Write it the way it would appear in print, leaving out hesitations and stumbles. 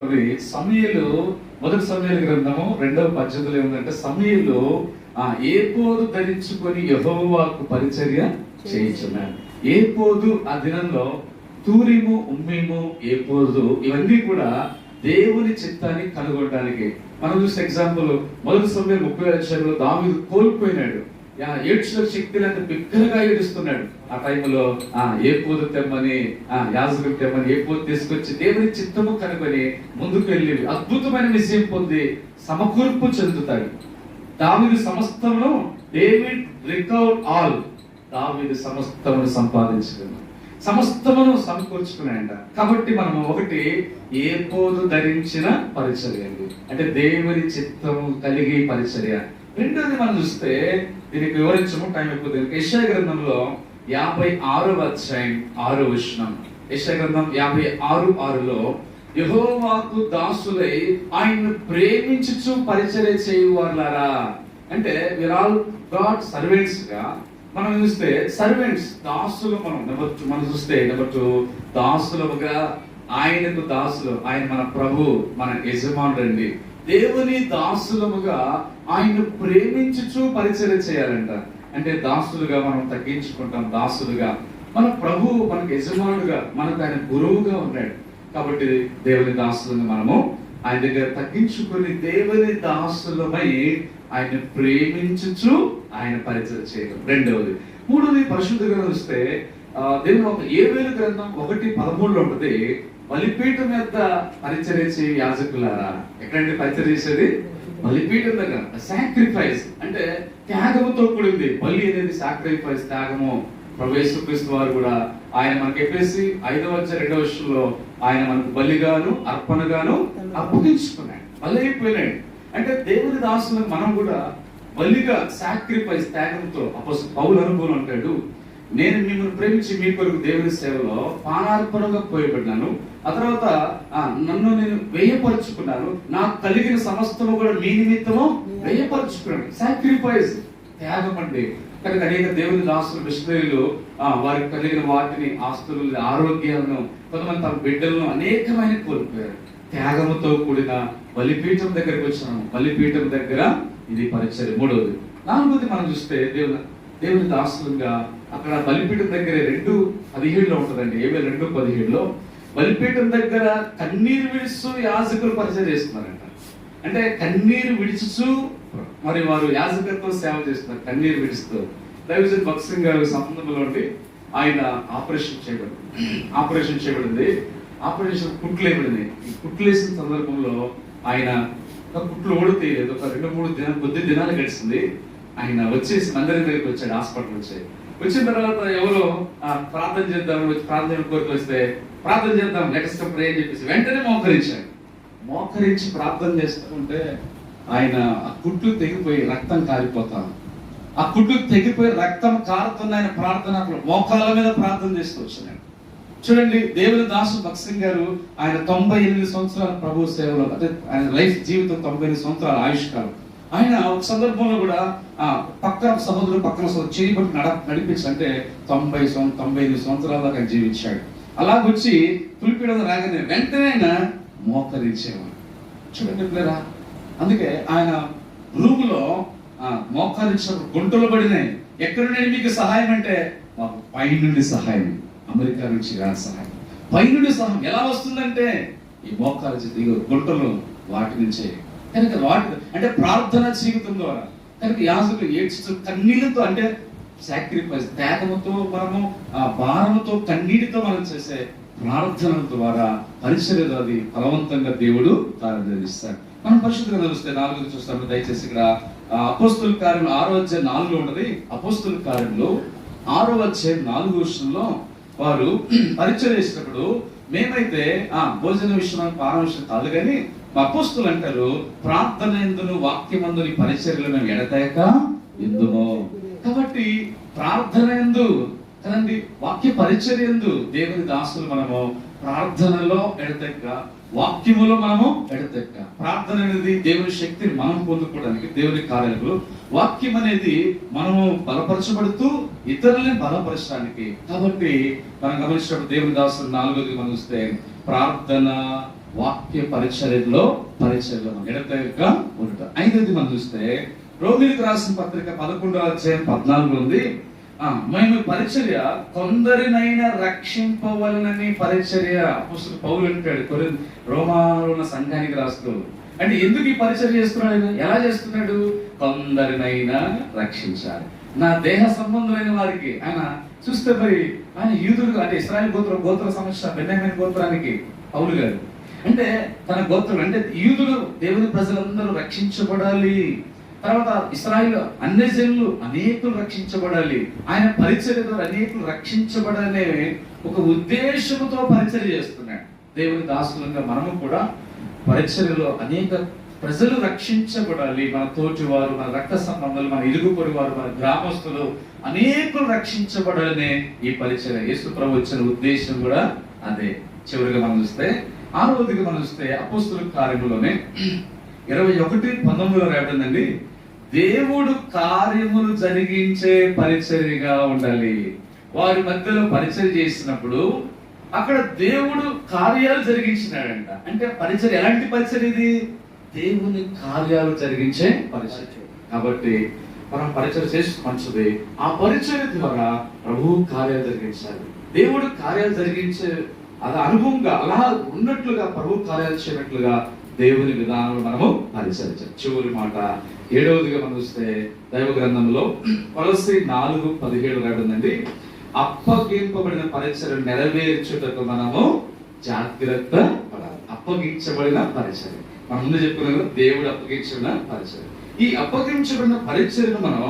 సమూయేలు మొదటి సమూయేలు గ్రంథము 2వ 18 ఏముందంటే సమూయేలు ఏపోదు ధరించుకొని యెహోవాకు పరిచర్య చేయించున్నాడు. ఏపోదు ఆ దినంలో తూరిము ఉమ్మీము ఏపోదు ఇవన్నీ కూడా దేవుని చిత్తాన్ని కనుగొనడానికి. మనం చూస్తే ఎగ్జాంపుల్ మొదటి సమూయేలు 30వ దావీదు కోల్పోయినాడు. ఏడ్చిన శక్తి లేక బిగ్గరగా ఏడుస్తున్నాడు. ఆ టైంలో ఏపోదు తెమ్మని యాజకులు తెమ్మని ఏపోదు తీసుకొచ్చి దేవుని చిత్తము కనుకొని ముందుకు వెళ్ళి అద్భుతమైన విజయం పొంది సమకూర్పు చెందుతాడు. దావీదు సమస్తమును డేవిడ్ రికవర్ ఆల్. దావీదు సమస్తమును సంపాదించుకున్నాడు, సమస్తమును సమకూర్చుకున్నాయంట. కాబట్టి మనం ఒకటి ఏపోదు ధరించిన పరిచర్య అంటే దేవుని చిత్తము కలిగి పరిచర్య. రెండోది మనం చూస్తే దీనికి వివరించము, టైం అయిపోతుంది. యెషయా గ్రంథంలో 56వ అధ్యాయం 6వ వచనం. యెషయా గ్రంథం 56:6లో యెహోవాకు దాసులై ఆయన్ను ప్రేమించుచు పరిచర్య చేయువారులారా అంటే వీఆర్ ఆల్ గాడ్ సర్వెంట్స్ గా మనం చూస్తే సర్వెంట్స్ దాసులు. మనం చూస్తే నెంబర్ 2 దాసులుగా ఆయనకు దాసులు. ఆయన మన ప్రభు, మన యజమానుడు అండి. దేవుని దాసులముగా ఆయన్ను ప్రేమించుచు పరిచర్య చేయాలంట. అంటే దాసులుగా మనం తగ్గించుకుంటాం, దాసులుగా మన ప్రభు మనకు యజమానుడుగా, మనకు ఆయన గురువుగా ఉన్నాడు. కాబట్టి దేవుని దాసులను మనము ఆయన దగ్గర తగ్గించుకొని దేవుని దాసులమై ఆయన ప్రేమించుచు ఆయన పరిచర్య చేయడం రెండవది. మూడవది పరిశుద్ధ గ్రంథం చూస్తే దేవుని ఒక ఏబేలు గ్రంథం 1:13లో ఉంటుంది. బలిపీఠం మీద పరిచర్య చేయ యాజకులారా. ఎక్కడంటే పరిచర్య చేసేది బలిపీఠం దగ్గర. సాక్రిఫైస్ అంటే త్యాగముతో కూడింది. బలి అనేది సాక్రిఫైస్, త్యాగము. ప్రభు యేసుక్రీస్తు వారు కూడా ఆయన మనకు చెప్పేసి 5వ అధ్యాయం 2వ వచనంలో ఆయన మనకు బలిగాను అర్పణగాను అప్పగించుకున్నాడు, బలి అయిపోయినాడు. అంటే దేవుని దాసులకు మనం కూడా బలిగా సాక్రిఫైస్, త్యాగంతో. అపోస్తలుడు పౌలు అనుభవం అంటాడు, నేను మిమ్మల్ని ప్రేమించి మీ కొరకు దేవుని సేవలో పానార్పణగా పోయబడ్డాను. ఆ తర్వాత నన్ను నేను వ్యయపరుచుకున్నాను, నాకు కలిగిన సమస్తము కూడా మీ నిమిత్తము వ్యయపరుచుకున్నాను. సాక్రిఫైస్, త్యాగం అండి. కనుక అనేక దేవుని దాసులు, మిషనరీలు వారికి కలిగిన వాటిని, ఆస్తులు, ఆరోగ్యాలను, కొంతమంది తమ బిడ్డలను అనేకమైన కోల్పోయారు. త్యాగముతో కూడిన బలిపీఠం దగ్గరికి వచ్చినాము. బలిపీఠం దగ్గర ఇది పరిచర్య. మూడవది. నాలుగోది మనం చూస్తే దేవుని దాసులుగా అక్కడ బలిపీఠం దగ్గర 2:17లో ఉంటుందండి. ఏబేలు 2:17లో బలిపీఠం దగ్గర కన్నీరు విడుస్తూ యాజకులు పరిచయం చేస్తున్నారంట. అంటే కన్నీరు విడిచుచు మరి వారు యాజకత్వం సేవ చేస్తున్నారు, కన్నీరు విడుస్తూ. దైవజన్ భక్త్ సింగ్ గారి సంబంధంలో ఉండి ఆయన ఆపరేషన్ చేయబడింది. ఆపరేషన్ కుట్లు వేయబడింది. ఈ కుట్లు వేసిన సందర్భంలో ఆయన కుట్లు ఓడితేయలేదు. ఒక 2-3 కొద్ది దినాలు గడిచింది. ఆయన వచ్చేసి మందిరం దగ్గరికి వచ్చాడు. హాస్పిటల్ వచ్చిన తర్వాత ఎవరో ప్రార్థన చేద్దాం, ప్రార్థన కోరిక వస్తే ప్రార్థన చేద్దాం, నెక్స్ట్ ప్రే అని చెప్పేసి వెంటనే మోకరించి ప్రార్థన చేస్తుంటే ఆయన ఆ కుట్లు తెగిపోయి రక్తం కారిపోతాను. ఆ కుట్లు తెగిపోయి రక్తం కారుతున్న ఆయన ప్రార్థన మోకాళ్ళ మీద ప్రార్థన చేస్తూ వచ్చినాడు. చూడండి, దేవుని దాసు భక్త్ సింగ్ గారు ఆయన 98 సంవత్సరాల ప్రభు సేవలో, అంటే ఆయన లైఫ్ జీవితం 98 సంవత్సరాల ఆయుష్కాలం. ఆయన ఒక సందర్భంలో కూడా పక్కన సహోదరు చేయి పట్టి నడిపించంటే 95 సంవత్సరాల దాకా జీవించాడు. అలాగొచ్చి తులిపీడ రాగానే వెంటనే ఆయన మోకరించేవాడు. చూడండి పిల్లరా, అందుకే ఆయన రూములో మోకరించినప్పుడు గుంటలు పడినాయి. ఎక్కడ నుండి మీకు సహాయం అంటే మాకు పైనుండి సహాయం, అమెరికా నుంచి కాని సహాయం, పైనుండి సహాయం. ఎలా వస్తుందంటే ఈ మోకాలు గుంటలు వాటి నుంచే. కనుక వాటి అంటే ప్రార్థన జీవితం ద్వారా. కనుక యాజకులు ఏడ్చుతూ కన్నీళ్లతో, అంటే సాక్రిఫైస్, త్యాగముతో, మనము భారముతో, కన్నీటితో మనం చేసే ప్రార్థన ద్వారా పరిచర్య అది ఫలవంతంగా దేవుడు కార్యనిర్వహిస్తాడు. మనం పరిశుద్ధంగా చూస్తే 4 చూస్తాము. దయచేసి ఇక్కడ అపోస్తలుల కార్యములు 6వ అధ్యాయం 4లో ఉంటది. అపోస్తలుల కార్యములు 6వ అధ్యాయం 4వ వచనంలో వారు పరిచర్య చేసినప్పుడు మేమైతే భోజన విషయం, పాన విషయం కాదు కానీ మా అపోస్తలులు అంటారు, ప్రార్థన ఎందును వాక్యమందు నీ పరిచర్యలు మేము ఎడతెగక ఎందుమో. కాబట్టి ప్రార్థన ఎందు కదండి, వాక్య పరిచర్య ఎందు దేవుని దాసులు మనము ప్రార్థనలో ఎడతెగక, వాక్యములో మనము ఎడతెగక. ప్రార్థన అనేది దేవుని శక్తిని మనం పొందుకోవడానికి, దేవుని కార్యాలు. వాక్యం అనేది మనము బలపరచబడుతూ ఇతరులని బలపరచడానికి. కాబట్టి మనం గమనించినప్పుడు దేవుని దాసులు 4వది మనం చూస్తే ప్రార్థన, వాక్య పరిచర్యలో మనం ఎడతెగక ఉండటం. 5ది మనం చూస్తే రోమీయులకు రాసిన పత్రిక 11వ అధ్యాయం 14 ఉంది. మేము పరిచర్య కొందరినైనా రక్షింపవలనని పరిచర్య. అపోస్తలుడు పౌలు అంటాడు రోమాలో ఉన్న సంఘానికి రాస్తూ, అంటే ఎందుకు ఈ పరిచర్య చేస్తున్నాడు? ఎలా చేస్తున్నాడు? కొందరినైనా రక్షించాలి. నా దేహ సంబంధమైన వారికి. ఆయన చూస్తే మరి ఆయన యూదుడు, అంటే ఇశ్రాయేల్ గోత్ర సమస్య బెన్యామీను గోత్రానికి పౌలు గారు, అంటే తన గోత్రం, అంటే యూదులు దేవుని ప్రజలందరూ రక్షించబడాలి. తర్వాత ఇశ్రాయేలు అన్ని జనులు అనేకులు రక్షించబడాలి. ఆయన పరిచర్య ద్వారా అనేకులు రక్షించబడాలనే ఒక ఉద్దేశంతో పరిచర్య చేస్తున్నాడు. దేవుని దాసులంగా మనము కూడా పరిచర్యలో అనేక ప్రజలు రక్షించబడాలి. మన తోటి వారు, మన రక్త సంబంధాలు, మన ఇరుగు పొరుగు వారు, మన గ్రామస్తులు అనేకులు రక్షించబడాలనే ఈ పరిచర్య. యేసు ప్రభు వచ్చిన ఉద్దేశం కూడా అదే. చివరిగా మనం చూస్తే 6వదిగా మనం చూస్తే అపోస్తలుల కార్యములోనే 21:19 రాయబడిందండి. దేవుడు కార్యములు జరిగించే పరిచర్యగా ఉండాలి. వారి మధ్యలో పరిచర్య చేసినప్పుడు అక్కడ దేవుడు కార్యాలు జరిగించినాడంట. అంటే పరిచర్య ఎలాంటి పరిచర్య? ఇది దేవుని కార్యాలు జరిగించే పరిచర్య. కాబట్టి మనం పరిచర్య చేసి మంచిది. ఆ పరిచర్య ద్వారా ప్రభువు కార్యాలు జరిగించాలి. దేవుడు కార్యాలు జరిగించే అది అనుభవంగా అలా ఉన్నట్లుగా ప్రభు కార్యాలు చేయనట్లుగా దేవుని విధానంలో మనము పరిచరించాలి. చివరి మాట 7వదిగా మనం చూస్తే దైవ గ్రంథంలో కొలస్సీ 4:17 రాబడిందండి. అప్పగింపబడిన పరిచర్య నెరవేర్చుటకు మనము జాగ్రత్త పడాలి. అప్పగించబడిన పరిచర్య మనం ముందు చెప్పుకున్నాం, దేవుడు అప్పగించిన పరిచర్య. ఈ అప్పగించబడిన పరిచర్యను మనం